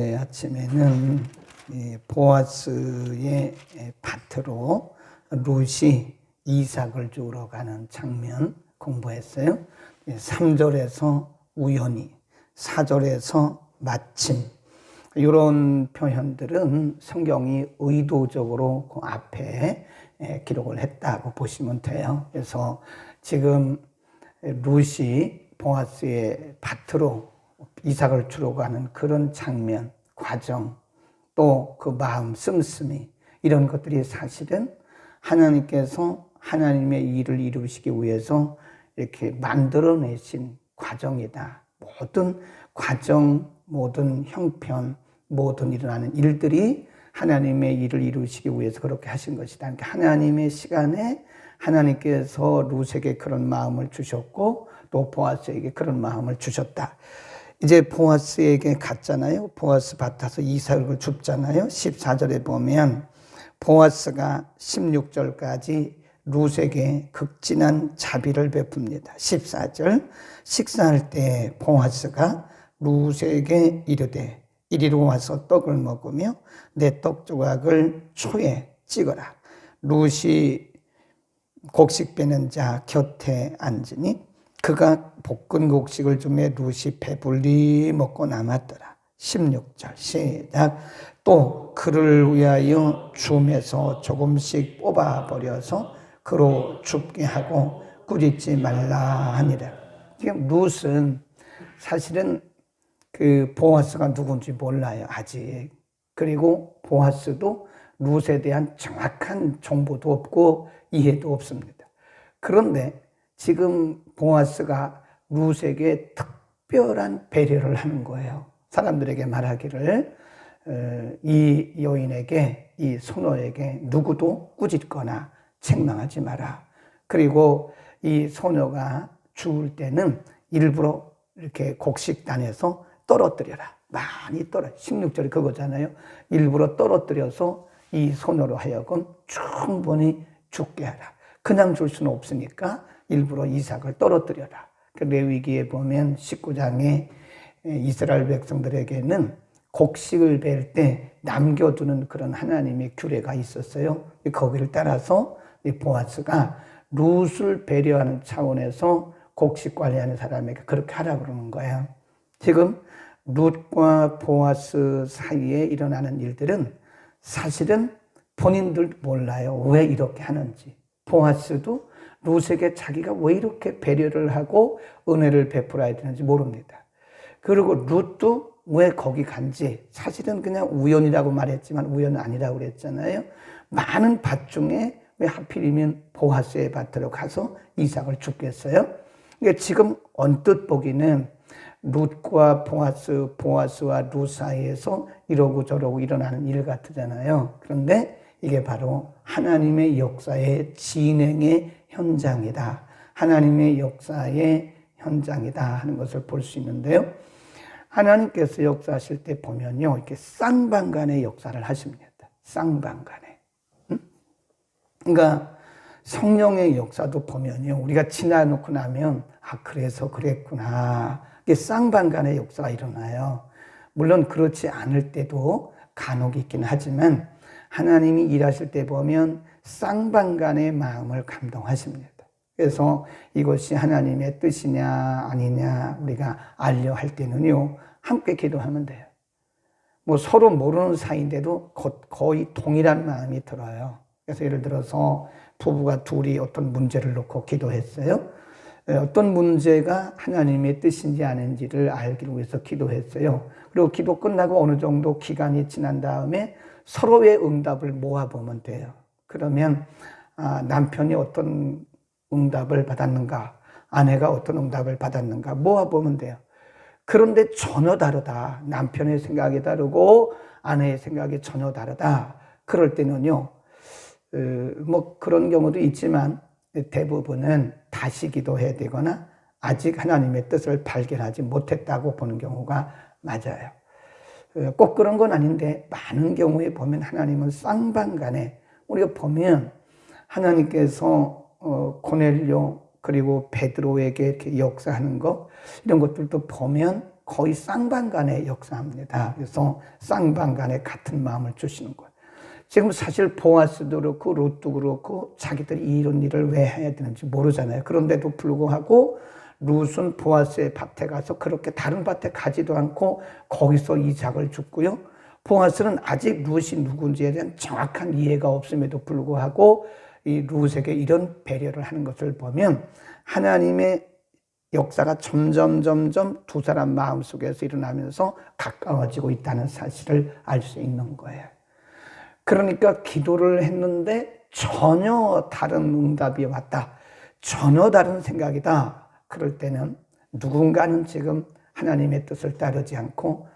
아침에는 보아스의 밭으로 룻이 이삭을 주우러 가는 장면 공부했어요. 3절에서 우연히, 4절에서 마침, 이런 표현들은 성경이 의도적으로 그 앞에 기록을 했다고 보시면 돼요. 그래서 지금 룻이 보아스의 밭으로 이삭을 주러 가는 그런 장면, 과정, 또 그 마음 씀씀이, 이런 것들이 사실은 하나님께서 하나님의 일을 이루시기 위해서 이렇게 만들어내신 과정이다. 모든 과정, 모든 형편, 모든 일어나는 일들이 하나님의 일을 이루시기 위해서 그렇게 하신 것이다. 그러니까 하나님의 시간에 하나님께서 룻에게 그런 마음을 주셨고 또 보아스에게 그런 마음을 주셨다. 이제 보아스에게 갔잖아요. 보아스 밭에서 이삭을 줍잖아요. 14절에 보면 보아스가 16절까지 룻에게 극진한 자비를 베풉니다. 14절, 식사할 때 보아스가 룻에게 이르되 이리로 와서 떡을 먹으며 내 떡 조각을 초에 찍어라. 룻이 곡식 빼는 자 곁에 앉으니 그가 볶은 곡식을 주매 룻이 배불리 먹고 남았더라. 16절 시작. 또 그를 위하여 줌에서 조금씩 뽑아버려서 그로 줍게 하고 꾸짖지 말라 하니라. 지금 룻은 사실은 그 보아스가 누군지 몰라요, 아직. 그리고 보아스도 룻에 대한 정확한 정보도 없고 이해도 없습니다. 그런데 지금 보아스가 룻에게 특별한 배려를 하는 거예요. 사람들에게 말하기를 이 여인에게, 이 소녀에게 누구도 꾸짖거나 책망하지 마라. 그리고 이 소녀가 죽을 때는 일부러 이렇게 곡식단에서 떨어뜨려라. 많이 떨어. 16절이 그거잖아요. 일부러 떨어뜨려서 이 소녀로 하여금 충분히 죽게 하라. 그냥 줄 수는 없으니까 일부러 이삭을 떨어뜨려라. 그 레위기에 보면 19장에 이스라엘 백성들에게는 곡식을 벨 때 남겨두는 그런 하나님의 규례가 있었어요. 거기를 따라서 보아스가 룻을 배려하는 차원에서 곡식 관리하는 사람에게 그렇게 하라고 그러는 거예요. 지금 룻과 보아스 사이에 일어나는 일들은 사실은 본인들 몰라요. 왜 이렇게 하는지. 보아스도 룻에게 자기가 왜 이렇게 배려를 하고 은혜를 베풀어야 되는지 모릅니다. 그리고 룻도 왜 거기 간지 사실은 그냥 우연이라고 말했지만 우연은 아니라고 그랬잖아요. 많은 밭 중에 왜 하필이면 보아스의 밭으로 가서 이삭을 줍겠어요? 그러니까 지금 언뜻 보기는 룻과 보아스와 룻 사이에서 이러고 저러고 일어나는 일 같잖아요. 그런데 이게 바로 하나님의 역사의 진행의 현장이다. 하나님의 역사의 현장이다 하는 것을 볼 수 있는데요. 하나님께서 역사하실 때 보면요, 이렇게 쌍방간의 역사를 하십니다. 쌍방간에. 그러니까 성령의 역사도 보면요, 우리가 지나놓고 나면 그래서 그랬구나. 이게 쌍방간의 역사가 일어나요. 물론 그렇지 않을 때도 간혹 있긴 하지만 하나님이 일하실 때 보면 쌍방간의 마음을 감동하십니다. 그래서 이것이 하나님의 뜻이냐 아니냐 우리가 알려 할 때는요, 함께 기도하면 돼요. 뭐 서로 모르는 사이인데도 거의 동일한 마음이 들어요. 그래서 예를 들어서 부부가 둘이 어떤 문제를 놓고 기도했어요. 어떤 문제가 하나님의 뜻인지 아닌지를 알기 위해서 기도했어요. 그리고 기도 끝나고 어느 정도 기간이 지난 다음에 서로의 응답을 모아보면 돼요. 그러면 남편이 어떤 응답을 받았는가, 아내가 어떤 응답을 받았는가 모아보면 돼요. 그런데 전혀 다르다. 남편의 생각이 다르고 아내의 생각이 전혀 다르다. 그럴 때는요, 뭐 그런 경우도 있지만 대부분은 다시 기도해야 되거나 아직 하나님의 뜻을 발견하지 못했다고 보는 경우가 맞아요. 꼭 그런 건 아닌데 많은 경우에 보면 하나님은 쌍방간에, 우리가 보면 하나님께서 고넬료 그리고 베드로에게 이렇게 역사하는 거, 이런 것들도 보면 거의 쌍방간에 역사합니다. 그래서 쌍방간에 같은 마음을 주시는 거예요. 지금 사실 보아스도 그렇고 롯도 그렇고 자기들이 이런 일을 왜 해야 되는지 모르잖아요. 그런데도 불구하고 룻은 보아스의 밭에 가서 그렇게 다른 밭에 가지도 않고 거기서 이삭을 줍고요. 보아스는 아직 룻이 누군지에 대한 정확한 이해가 없음에도 불구하고 이 룻에게 이런 배려를 하는 것을 보면 하나님의 역사가 점점 두 사람 마음속에서 일어나면서 가까워지고 있다는 사실을 알 수 있는 거예요. 그러니까 기도를 했는데 전혀 다른 응답이 왔다. 전혀 다른 생각이다. 그럴 때는 누군가는 지금 하나님의 뜻을 따르지 않고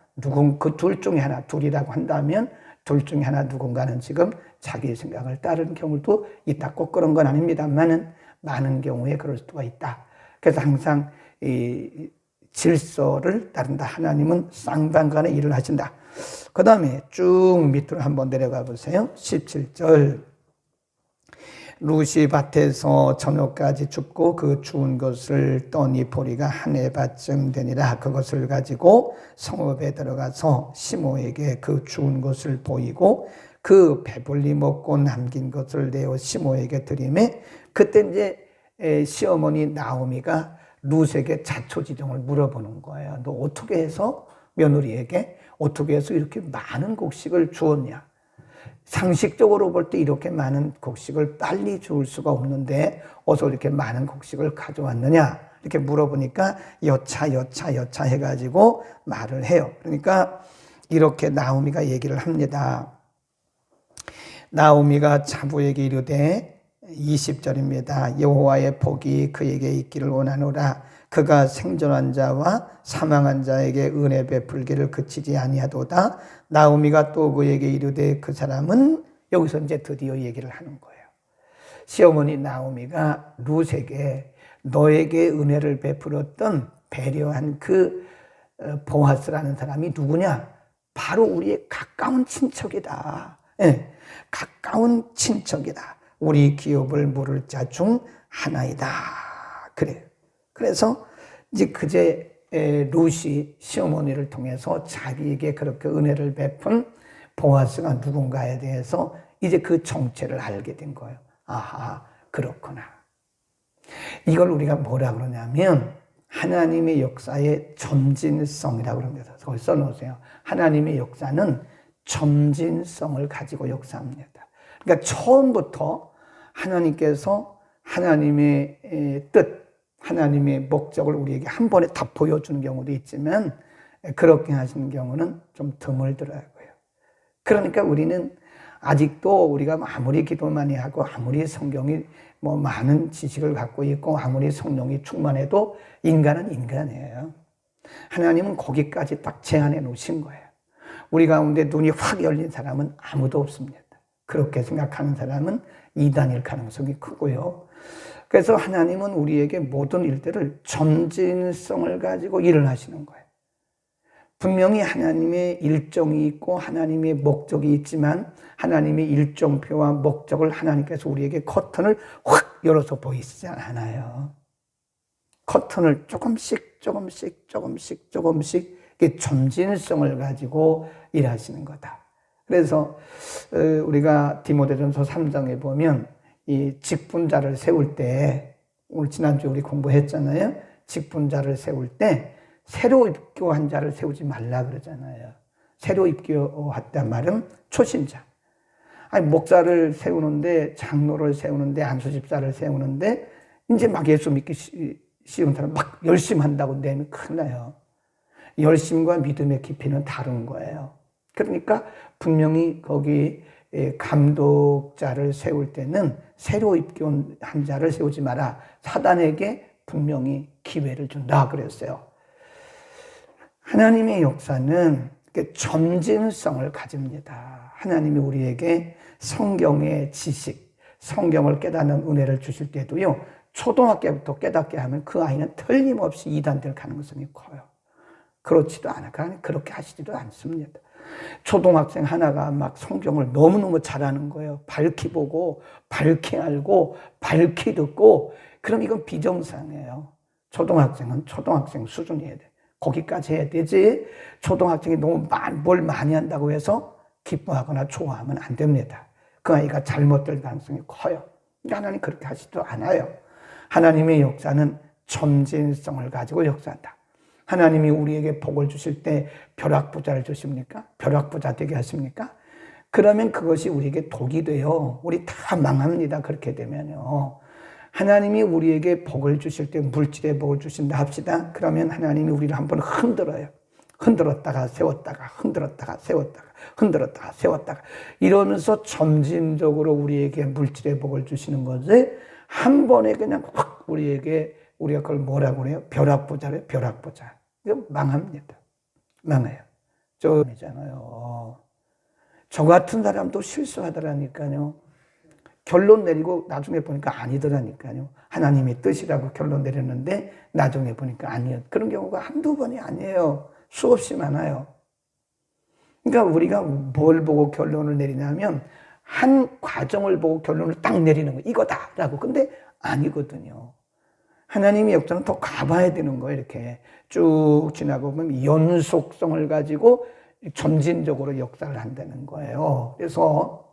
그 둘 중에 하나, 둘이라고 한다면 둘 중에 하나 누군가는 지금 자기 생각을 따르는 경우도 있다. 꼭 그런 건 아닙니다만은 많은 경우에 그럴 수가 있다. 그래서 항상 이 질서를 따른다. 하나님은 쌍방간에 일을 하신다. 그 다음에 쭉 밑으로 한번 내려가 보세요. 17절. 룻이 밭에서 저녁까지 줍고 그 주운 것을 떠니 보리가 한 해밭쯤 되니라. 그것을 가지고 성읍에 들어가서 시모에게 그 주운 것을 보이고 그 배불리 먹고 남긴 것을 내어 시모에게 드리매 그때 이제 시어머니 나오미가 룻에게 자초지종을 물어보는 거예요. 너 어떻게 해서 며느리에게 어떻게 해서 이렇게 많은 곡식을 주었냐? 상식적으로 볼 때 이렇게 많은 곡식을 빨리 주울 수가 없는데 어서 이렇게 많은 곡식을 가져왔느냐? 이렇게 물어보니까 여차 해가지고 말을 해요. 그러니까 이렇게 나오미가 얘기를 합니다. 나오미가 자부에게 이르되 20절입니다. 여호와의 복이 그에게 있기를 원하노라. 그가 생존한 자와 사망한 자에게 은혜 베풀기를 그치지 아니하도다. 나오미가 또 그에게 이르되 그 사람은 여기서 이제 드디어 얘기를 하는 거예요. 시어머니 나오미가 룻에게 너에게 은혜를 베풀었던 배려한 그 보아스라는 사람이 누구냐? 바로 우리의 가까운 친척이다. 네, 가까운 친척이다. 우리 기업을 물을 자 중 하나이다. 그래요. 그래서 이제 그제 룻이 시어머니를 통해서 자기에게 그렇게 은혜를 베푼 보아스가 누군가에 대해서 이제 그 정체를 알게 된 거예요. 아하, 그렇구나. 이걸 우리가 뭐라 그러냐면 하나님의 역사의 점진성이라고 그럽니다. 거기 써놓으세요. 하나님의 역사는 점진성을 가지고 역사합니다. 그러니까 처음부터 하나님께서 하나님의 뜻, 하나님의 목적을 우리에게 한 번에 다 보여주는 경우도 있지만 그렇게 하시는 경우는 좀 드물더라고요. 그러니까 우리는 아직도 우리가 아무리 기도 많이 하고 아무리 성경이 뭐 많은 지식을 갖고 있고 아무리 성령이 충만해도 인간은 인간이에요. 하나님은 거기까지 딱 제한해 놓으신 거예요. 우리 가운데 눈이 확 열린 사람은 아무도 없습니다. 그렇게 생각하는 사람은 이단일 가능성이 크고요. 그래서 하나님은 우리에게 모든 일들을 점진성을 가지고 일을 하시는 거예요. 분명히 하나님의 일정이 있고 하나님의 목적이 있지만 하나님의 일정표와 목적을 하나님께서 우리에게 커튼을 확 열어서 보이시지 않아요. 커튼을 조금씩 점진성을 가지고 일하시는 거다. 그래서 우리가 디모데전서 3장에 보면 이 직분자를 세울 때 오늘 지난주에 우리 공부했잖아요. 직분자를 세울 때 새로 입교한 자를 세우지 말라 그러잖아요. 새로 입교했단 말은 초신자. 아니 목사를 세우는데 장로를 세우는데 안수집사를 세우는데 이제 막 예수 믿기 쉬운 사람 막 열심히 한다고 내면 큰일 나요. 열심과 믿음의 깊이는 다른 거예요. 그러니까 분명히 거기 감독자를 세울 때는 새로 입교한 자를 세우지 마라. 사단에게 분명히 기회를 준다 그랬어요. 하나님의 역사는 점진성을 가집니다. 하나님이 우리에게 성경의 지식, 성경을 깨닫는 은혜를 주실 때도요. 초등학교부터 깨닫게 하면 그 아이는 틀림없이 이단될 가능성이 커요. 그렇지도 않아요. 그렇게 하시지도 않습니다. 초등학생 하나가 막 성경을 너무너무 잘하는 거예요. 밝히 보고, 밝히 알고, 밝히 듣고, 그럼 이건 비정상이에요. 초등학생은 초등학생 수준이어야 돼. 거기까지 해야 되지. 초등학생이 너무 뭘 많이 한다고 해서 기뻐하거나 좋아하면 안 됩니다. 그 아이가 잘못될 가능성이 커요. 하나님 그렇게 하지도 않아요. 하나님의 역사는 점진성을 가지고 역사한다. 하나님이 우리에게 복을 주실 때 벼락부자를 주십니까? 벼락부자 되게 하십니까? 그러면 그것이 우리에게 독이 돼요. 우리 다 망합니다. 그렇게 되면요. 하나님이 우리에게 복을 주실 때 물질의 복을 주신다 합시다. 그러면 하나님이 우리를 한번 흔들어요. 흔들었다가 세웠다가 흔들었다가 세웠다가 흔들었다가 세웠다가 이러면서 점진적으로 우리에게 물질의 복을 주시는 거지 한 번에 그냥 확 우리가 그걸 뭐라고 그래요? 벼락부자래요. 벼락부자. 이거 망합니다. 망해요. 저잖아요. 저 같은 사람도 실수하더라니까요. 결론 내리고 나중에 보니까 아니더라니까요. 하나님의 뜻이라고 결론 내렸는데 나중에 보니까 아니에요. 그런 경우가 한두 번이 아니에요. 수없이 많아요. 그러니까 우리가 뭘 보고 결론을 내리냐면 한 과정을 보고 결론을 딱 내리는 거예요. 이거다라고. 근데 아니거든요. 하나님의 역사는 더 가봐야 되는 거예요. 이렇게 쭉 지나고 보면 연속성을 가지고 점진적으로 역사를 한다는 거예요. 그래서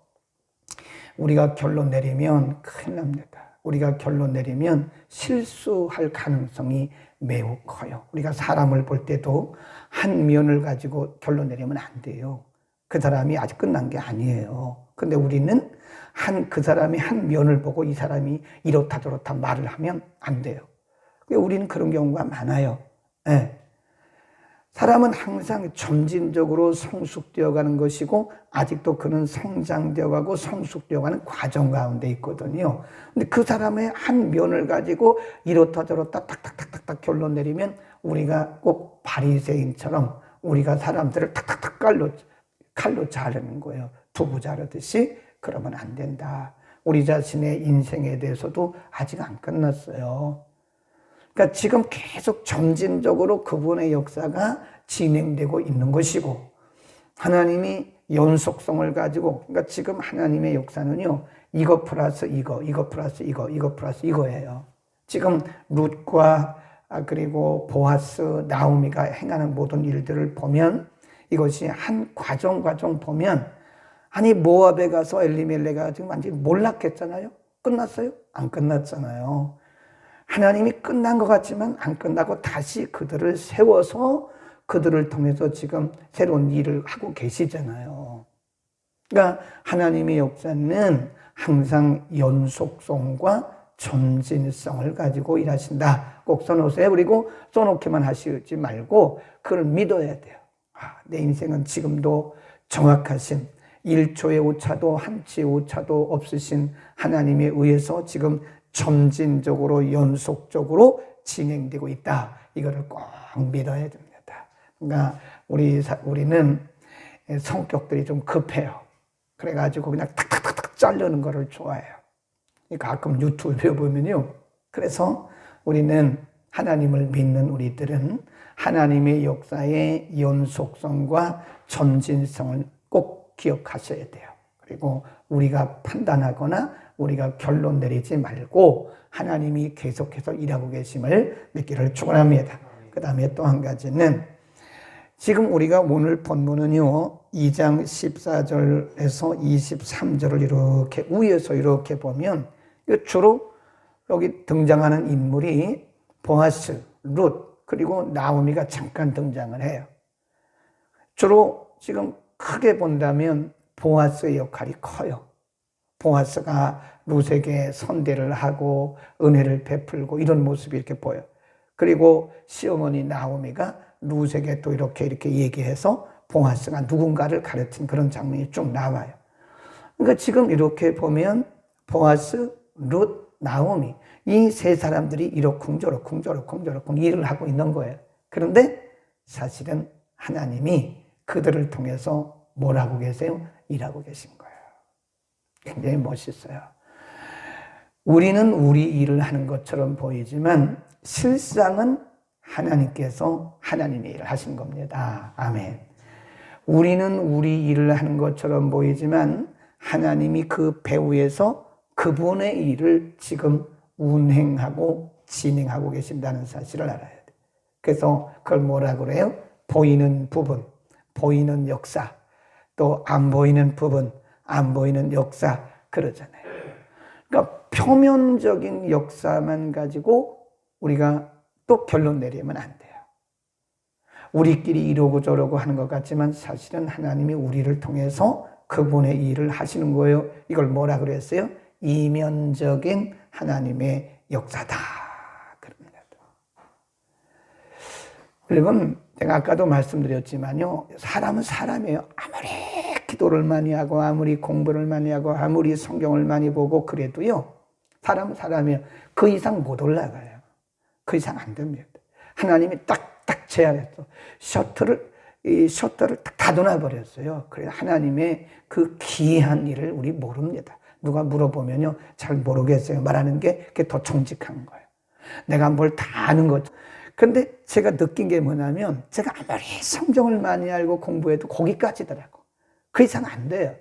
우리가 결론 내리면 큰일 납니다. 우리가 결론 내리면 실수할 가능성이 매우 커요. 우리가 사람을 볼 때도 한 면을 가지고 결론 내리면 안 돼요. 그 사람이 아직 끝난 게 아니에요. 근데 우리는 그 사람이 한 면을 보고 이 사람이 이렇다 저렇다 말을 하면 안 돼요. 우리는 그런 경우가 많아요. 네. 사람은 항상 점진적으로 성숙되어 가는 것이고 아직도 그는 성장되어 가고 성숙되어 가는 과정 가운데 있거든요. 근데 그 사람의 한 면을 가지고 이렇다 저렇다 탁탁탁탁탁 결론 내리면 우리가 꼭 바리새인처럼 우리가 사람들을 탁탁탁 칼로 자르는 거예요. 두부 자르듯이. 그러면 안 된다. 우리 자신의 인생에 대해서도 아직 안 끝났어요. 그러니까 지금 계속 점진적으로 그분의 역사가 진행되고 있는 것이고 하나님이 연속성을 가지고 그러니까 지금 하나님의 역사는요. 이거 플러스 이거, 이거 플러스 이거, 이거 플러스 이거예요. 지금 룻과 그리고 보아스, 나오미가 행하는 모든 일들을 보면 이것이 한 과정 보면 아니 모압에 가서 엘리멜레가 지금 완전히 몰락했잖아요. 끝났어요? 안 끝났잖아요. 하나님이 끝난 것 같지만 안 끝나고 다시 그들을 세워서 그들을 통해서 지금 새로운 일을 하고 계시잖아요. 그러니까 하나님의 역사는 항상 연속성과 점진성을 가지고 일하신다. 꼭 써놓으세요. 그리고 써놓기만 하시지 말고 그걸 믿어야 돼요. 내 인생은 지금도 정확하신 1초의 오차도 한치의 오차도 없으신 하나님에 의해서 지금 점진적으로 연속적으로 진행되고 있다. 이거를 꼭 믿어야 됩니다. 그러니까 우리는 성격들이 좀 급해요. 그래가지고 그냥 탁탁탁탁 자르는 거를 좋아해요. 가끔 유튜브에 보면요. 그래서 우리는 하나님을 믿는 우리들은 하나님의 역사의 연속성과 점진성을 꼭 기억하셔야 돼요. 그리고 우리가 판단하거나 우리가 결론 내리지 말고 하나님이 계속해서 일하고 계심을 믿기를 축원합니다. 그 다음에 또 한 가지는 지금 우리가 오늘 본문은요 2장 14절에서 23절을 이렇게 위에서 이렇게 보면 주로 여기 등장하는 인물이 보아스, 룻 그리고 나오미가 잠깐 등장을 해요. 주로 지금 크게 본다면 보아스의 역할이 커요. 보아스가 룻에게 선대를 하고 은혜를 베풀고 이런 모습이 이렇게 보여요. 그리고 시어머니 나오미가 룻에게 또 이렇게 얘기해서 보아스가 누군가를 가르친 그런 장면이 쭉 나와요. 그러니까 지금 이렇게 보면 보아스, 룻, 나오미 이 세 사람들이 이러쿵저러쿵 일을 하고 있는 거예요. 그런데 사실은 하나님이 그들을 통해서 뭘 하고 계세요? 일하고 계신 거예요. 굉장히 멋있어요. 우리는 우리 일을 하는 것처럼 보이지만 실상은 하나님께서 하나님의 일을 하신 겁니다. 아멘. 우리는 우리 일을 하는 것처럼 보이지만 하나님이 그 배후에서 그분의 일을 지금 운행하고 진행하고 계신다는 사실을 알아야 돼요. 그래서 그걸 뭐라 그래요? 보이는 부분, 보이는 역사, 또 안 보이는 부분, 안 보이는 역사 그러잖아요. 그러니까 표면적인 역사만 가지고 우리가 또 결론 내리면 안 돼요. 우리끼리 이러고 저러고 하는 것 같지만 사실은 하나님이 우리를 통해서 그분의 일을 하시는 거예요. 이걸 뭐라 그랬어요? 이면적인 하나님의 역사다. 그럽니다. 여러분, 제가 아까도 말씀드렸지만요. 사람은 사람이에요. 아무리 기도를 많이 하고 아무리 공부를 많이 하고 아무리 성경을 많이 보고 그래도요. 사람은 사람이에요. 그 이상 못 올라가요. 그 이상 안 됩니다. 하나님이 딱딱 제한했어. 셔터를 딱 닫아놔 버렸어요. 그래서 하나님의 그 기이한 일을 우리 모릅니다. 누가 물어보면요. 잘 모르겠어요. 말하는 게 그게 더 정직한 거예요. 내가 뭘 다 아는 거죠. 근데 제가 느낀 게 뭐냐면 제가 아무리 성경을 많이 알고 공부해도 거기까지더라고. 그 이상 안 돼요.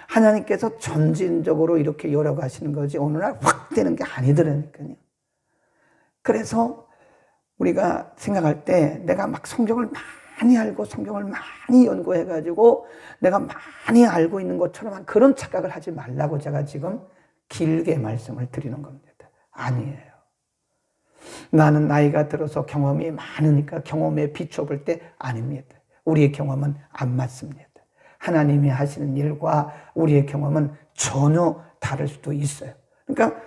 하나님께서 전진적으로 이렇게 열어가시는 거지 어느 날 확 되는 게 아니더라니까요. 그래서 우리가 생각할 때 내가 막 성경을 많이 알고 성경을 많이 연구해가지고 내가 많이 알고 있는 것처럼 그런 착각을 하지 말라고 제가 지금 길게 말씀을 드리는 겁니다. 아니에요. 나는 나이가 들어서 경험이 많으니까 경험에 비춰볼 때 아닙니다. 우리의 경험은 안 맞습니다. 하나님이 하시는 일과 우리의 경험은 전혀 다를 수도 있어요. 그러니까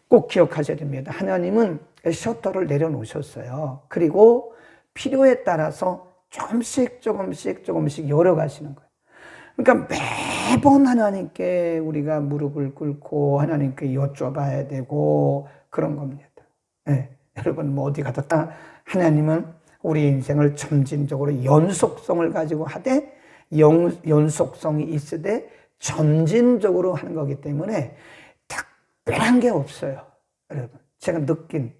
꼭 기억하셔야 됩니다. 하나님은 셔터를 내려놓으셨어요. 그리고 필요에 따라서 조금씩 열어가시는 거예요. 그러니까 매번 하나님께 우리가 무릎을 꿇고 하나님께 여쭤봐야 되고 그런 겁니다. 네. 여러분 뭐 어디 가도 하나님은 우리 인생을 점진적으로 연속성을 가지고 하되 연속성이 있으되 점진적으로 하는 거기 때문에 특별한 게 없어요. 여러분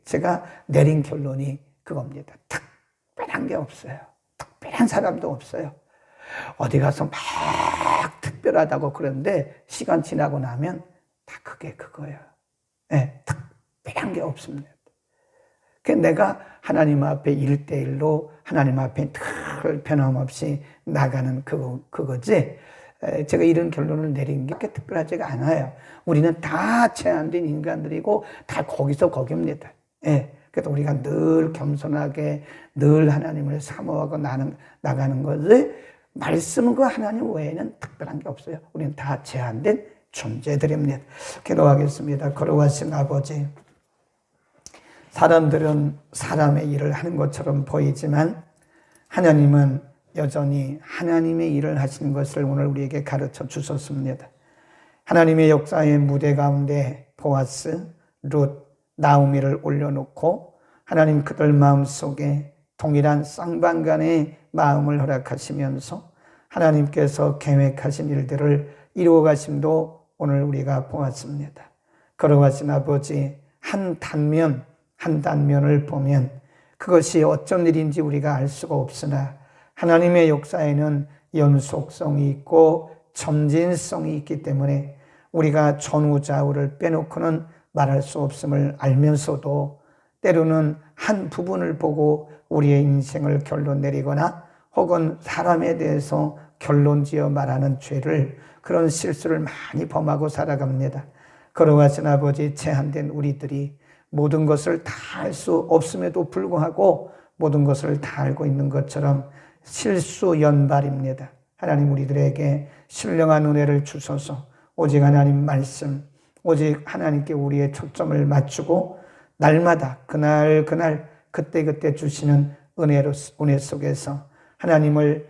제가 내린 결론이 그겁니다. 특별한 게 없어요. 특별한 사람도 없어요. 어디 가서 막 특별하다고 그러는데 시간 지나고 나면 다 그게 그거예요. 네, 특별한 게 없습니다. 내가 하나님 앞에 1대1로 하나님 앞에 늘 변함없이 나가는 그거지. 제가 이런 결론을 내린 게 그렇게 특별하지가 않아요. 우리는 다 제한된 인간들이고 다 거기서 거기입니다. 예. 그래서 우리가 늘 겸손하게 늘 하나님을 사모하고 나가는 거지. 말씀과 하나님 외에는 특별한 게 없어요. 우리는 다 제한된 존재들입니다. 기도하겠습니다. 걸어가신 아버지. 사람들은 사람의 일을 하는 것처럼 보이지만 하나님은 여전히 하나님의 일을 하시는 것을 오늘 우리에게 가르쳐 주셨습니다. 하나님의 역사의 무대 가운데 보아스, 룻, 나오미를 올려놓고 하나님 그들 마음속에 동일한 쌍방간의 마음을 허락하시면서 하나님께서 계획하신 일들을 이루어 가심도 오늘 우리가 보았습니다. 걸어가신 아버지 한 단면을 보면 그것이 어쩐 일인지 우리가 알 수가 없으나 하나님의 역사에는 연속성이 있고 점진성이 있기 때문에 우리가 전후좌우를 빼놓고는 말할 수 없음을 알면서도 때로는 한 부분을 보고 우리의 인생을 결론 내리거나 혹은 사람에 대해서 결론지어 말하는 죄를 그런 실수를 많이 범하고 살아갑니다. 걸어가신 아버지 제한된 우리들이 모든 것을 다 알 수 없음에도 불구하고 모든 것을 다 알고 있는 것처럼 실수연발입니다. 하나님 우리들에게 신령한 은혜를 주셔서 오직 하나님 말씀, 오직 하나님께 우리의 초점을 맞추고 날마다 그날 그때 주시는 은혜 속에서 하나님을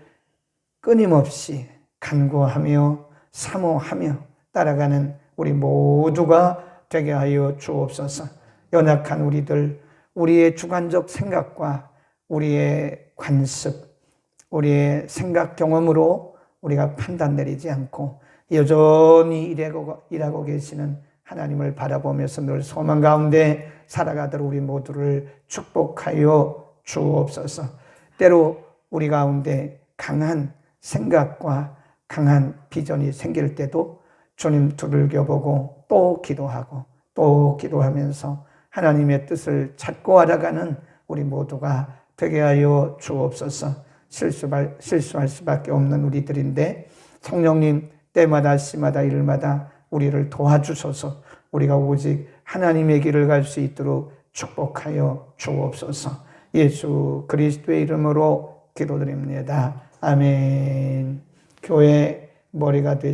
끊임없이 간구하며 사모하며 따라가는 우리 모두가 되게 하여 주옵소서. 연약한 우리들, 우리의 주관적 생각과 우리의 관습, 우리의 생각 경험으로 우리가 판단 내리지 않고 여전히 일하고 계시는 하나님을 바라보면서 늘 소망 가운데 살아가도록 우리 모두를 축복하여 주옵소서. 때로 우리 가운데 강한 생각과 강한 비전이 생길 때도 주님 두들겨보고 또 기도하고 또 기도하면서 하나님의 뜻을 찾고 알아가는 우리 모두가 되게 하여 주옵소서. 실수할 수밖에 없는 우리들인데 성령님 때마다 시마다 일마다 우리를 도와주소서. 우리가 오직 하나님의 길을 갈 수 있도록 축복하여 주옵소서. 예수 그리스도의 이름으로 기도드립니다. 아멘. 교회 머리가 되시